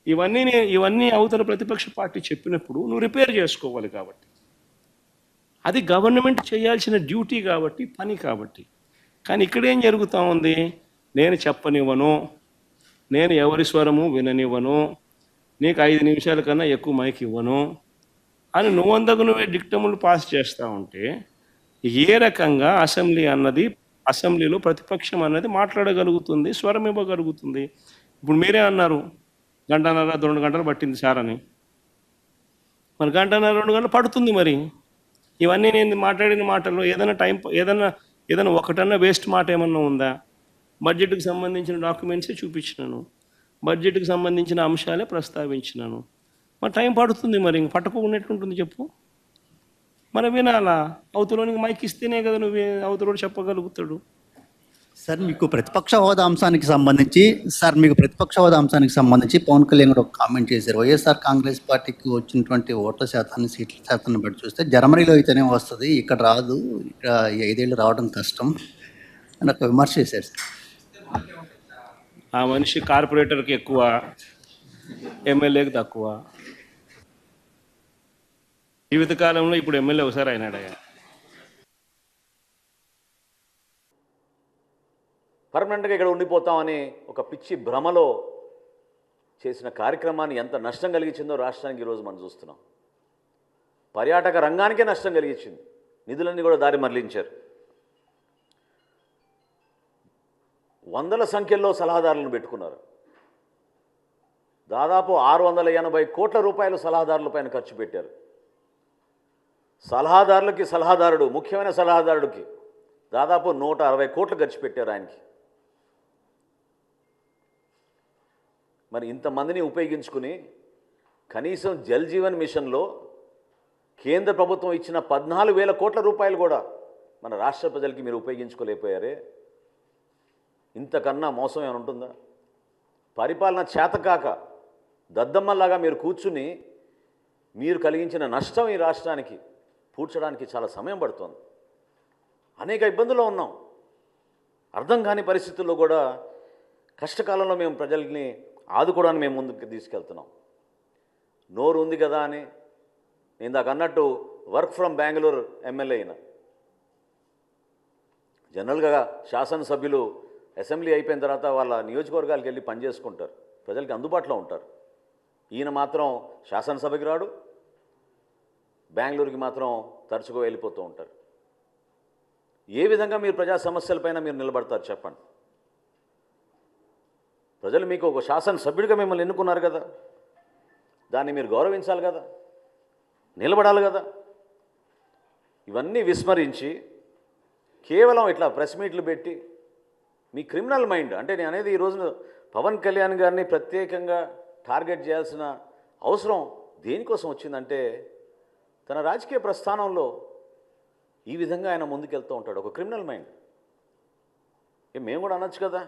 ఇవన్నీ అవతల ప్రతిపక్ష పార్టీ చెప్పినప్పుడు నువ్వు రిపేర్ చేసుకోవాలి. కాబట్టి అది గవర్నమెంట్ చేయాల్సిన డ్యూటీ కాబట్టి, పని కాబట్టి. కానీ ఇక్కడేం జరుగుతూ ఉంది? నేను చెప్పనివ్వను, నేను ఎవరి స్వరము విననివ్వను, నీకు 5 నిమిషాల కన్నా ఎక్కువ మైక్ ఇవ్వను అని నువ్వందకు నువ్వే డిక్టములు పాస్ చేస్తూ ఉంటే ఏ రకంగా అసెంబ్లీలో ప్రతిపక్షం అన్నది మాట్లాడగలుగుతుంది, స్వరం ఇవ్వగలుగుతుంది? ఇప్పుడు మీరే అన్నారు 1.5 2 గంటలు పట్టింది సార్ అని. మరి 1.5 2 గంటలు పడుతుంది. మరి ఇవన్నీ నేను మాట్లాడిన మాటల్లో ఏదైనా ఒకటన్నా వేస్ట్ మాట ఏమన్నా ఉందా? బడ్జెట్కి సంబంధించిన డాక్యుమెంట్సే చూపించినాను, బడ్జెట్కి సంబంధించిన అంశాలే ప్రస్తావించినాను. మరి టైం పడుతుంది. మరి ఇంక పట్టుకోకున్నట్టుంటుంది చెప్పు. మరి వినాలా? అవతలోనికి మైక్ ఇస్తేనే కదా నువ్వు అవతలోడు చెప్పగలుగుతాడు. సార్ మీకు ప్రతిపక్ష హోదా అంశానికి సంబంధించి పవన్ కళ్యాణ్ గారు ఒక కామెంట్ చేశారు. వైఎస్ఆర్ కాంగ్రెస్ పార్టీకి వచ్చినటువంటి ఓట్ల శాతాన్ని, సీట్ల శాతాన్ని బట్టి చూస్తే జర్మనీలో అయితేనే వస్తుంది, ఇక్కడ రాదు, ఇక్కడ 5 ఏళ్ళు రావడం కష్టం అని ఒక విమర్శ చేశారు సార్. ఆ మనిషి కార్పొరేటర్కి ఎక్కువ, ఎమ్మెల్యేకి తక్కువ. జీవితకాలంలో ఇప్పుడు ఎమ్మెల్యే ఒకసారి అయినాడయ్యా. పర్మనెంట్గా ఇక్కడ ఉండిపోతామని ఒక పిచ్చి భ్రమలో చేసిన కార్యక్రమాన్ని ఎంత నష్టం కలిగించిందో రాష్ట్రానికి ఈరోజు మనం చూస్తున్నాం. పర్యాటక రంగానికే నష్టం కలిగించింది. నిధులన్నీ కూడా దారి మరలించారు. వందల సంఖ్యలో సలహాదారులను పెట్టుకున్నారు. దాదాపు 680 కోట్ల రూపాయలు సలహాదారుల పైన ఖర్చు పెట్టారు. ముఖ్యమైన సలహాదారుడికి దాదాపు 160 కోట్లు ఖర్చు పెట్టారు ఆయనకి. మరి ఇంతమందిని ఉపయోగించుకుని కనీసం జల్ జీవన్ మిషన్లో కేంద్ర ప్రభుత్వం ఇచ్చిన 14,000 కోట్ల రూపాయలు కూడా మన రాష్ట్ర ప్రజలకి మీరు ఉపయోగించుకోలేకపోయారే. ఇంతకన్నా మోసం ఏమైనా ఉంటుందా? పరిపాలన చేతకాక దద్దమ్మల్లాగా మీరు కూర్చుని మీరు కలిగించిన నష్టం ఈ రాష్ట్రానికి పూడ్చడానికి చాలా సమయం పడుతోంది. అనేక ఇబ్బందుల్లో ఉన్నాం. అర్థం కాని పరిస్థితుల్లో కూడా కష్టకాలంలో మేము ప్రజల్ని ఆదుకోవడానికి మేము ముందుకు తీసుకెళ్తున్నాం. నోరు ఉంది కదా అని నేను దాకా అన్నట్టు వర్క్ ఫ్రమ్ బెంగళూరు ఎమ్మెల్యే అయినా. జనరల్గా శాసనసభ్యులు అసెంబ్లీ అయిపోయిన తర్వాత వాళ్ళ నియోజకవర్గాలకు వెళ్ళి పనిచేసుకుంటారు, ప్రజలకి అందుబాటులో ఉంటారు. ఈయన మాత్రం శాసనసభకి రాడు, బెంగళూరుకి మాత్రం తరచుగా వెళ్ళిపోతూ ఉంటారు. ఏ విధంగా మీరు ప్రజా సమస్యలపైన మీరు నిలబడతారు చెప్పండి? ప్రజలు మీకు ఒక శాసనసభ్యుడిగా మిమ్మల్ని ఎన్నుకున్నారు కదా, దాన్ని మీరు గౌరవించాలి కదా, నిలబడాలి కదా. ఇవన్నీ విస్మరించి కేవలం ఇట్లా ప్రెస్ మీట్లు పెట్టి మీ క్రిమినల్ మైండ్, అంటే నేను అనేది ఈరోజు పవన్ కళ్యాణ్ గారిని ప్రత్యేకంగా టార్గెట్ చేయాల్సిన అవసరం దేనికోసం వచ్చిందంటే తన రాజకీయ ప్రస్థానంలో ఈ విధంగా ఆయన ముందుకెళ్తూ ఉంటాడు. ఒక క్రిమినల్ మైండ్. మేము కూడా అనొచ్చు కదా,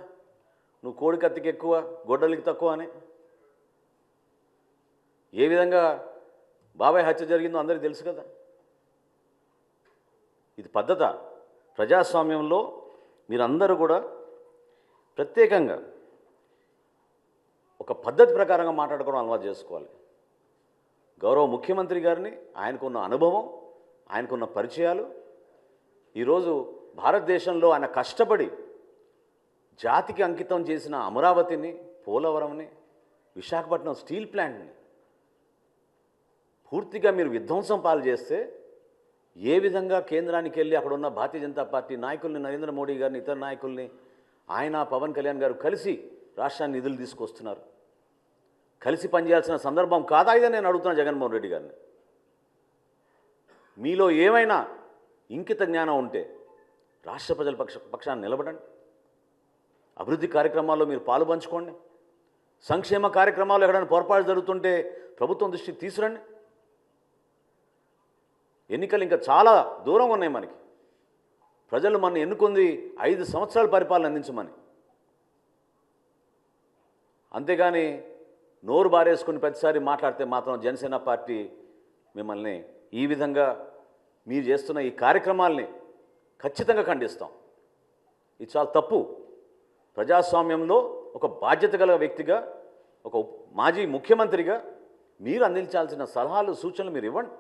నువ్వు కోడి కత్తికి ఎక్కువ గొడ్డలికి తక్కువ అని. ఏ విధంగా బాబాయ్ హత్య జరిగిందో అందరికీ తెలుసు కదా. ఇది పద్ధత? ప్రజాస్వామ్యంలో మీరందరూ కూడా ప్రత్యేకంగా ఒక పద్ధతి ప్రకారంగా మాట్లాడుకోవడం అలవాటు చేసుకోవాలి. గౌరవ ముఖ్యమంత్రి గారిని, ఆయనకున్న అనుభవం, ఆయనకున్న పరిచయాలు, ఈరోజు భారతదేశంలో ఆయన కష్టపడి జాతికి అంకితం చేసిన అమరావతిని, పోలవరంని, విశాఖపట్నం స్టీల్ ప్లాంట్ని పూర్తిగా మీరు విధ్వంసం పాలు చేస్తే ఏ విధంగా కేంద్రానికి వెళ్ళి అక్కడ ఉన్న భారతీయ జనతా పార్టీ నాయకుల్ని, నరేంద్ర మోడీ గారిని, ఇతర నాయకుల్ని, ఆయన పవన్ కళ్యాణ్ గారు కలిసి రాష్ట్రాన్ని నిధులు తీసుకొస్తున్నారు. కలిసి పనిచేయాల్సిన సందర్భం కాదా ఇదని నేను అడుగుతున్నా జగన్మోహన్ రెడ్డి గారిని. మీలో ఏమైనా ఇంకిత జ్ఞానం ఉంటే రాష్ట్ర ప్రజల పక్షాన్ని నిలబడండి. అభివృద్ధి కార్యక్రమాల్లో మీరు పాలు పంచుకోండి. సంక్షేమ కార్యక్రమాలు ఎక్కడైనా పొరపాటు జరుగుతుంటే ప్రభుత్వం దృష్టికి తీసుకురండి. ఎన్నికలు ఇంకా చాలా దూరంగా ఉన్నాయి మనకి. ప్రజలు మన ఎన్నుకుంది 5 సంవత్సరాల పరిపాలన అందించమని. అంతేగాని నోరు బారేసుకుని ప్రతిసారి మాట్లాడితే మాత్రం జనసేన పార్టీ మిమ్మల్ని ఈ విధంగా మీరు చేస్తున్న ఈ కార్యక్రమాల్ని ఖచ్చితంగా ఖండిస్తాం. ఇది చాలా తప్పు. ప్రజాస్వామ్యంలో ఒక బాధ్యత గల వ్యక్తిగా, ఒక మాజీ ముఖ్యమంత్రిగా మీరు అందించాల్సిన సలహాలు సూచనలు మీరు ఇవ్వండి.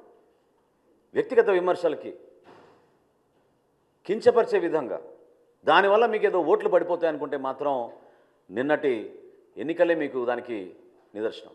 వ్యక్తిగత విమర్శలకి కించపరిచే విధంగా దానివల్ల మీకు ఏదో ఓట్లు పడిపోతాయి అనుకుంటే మాత్రం నిన్నటి ఎన్నికలే మీకు దానికి నిదర్శనం.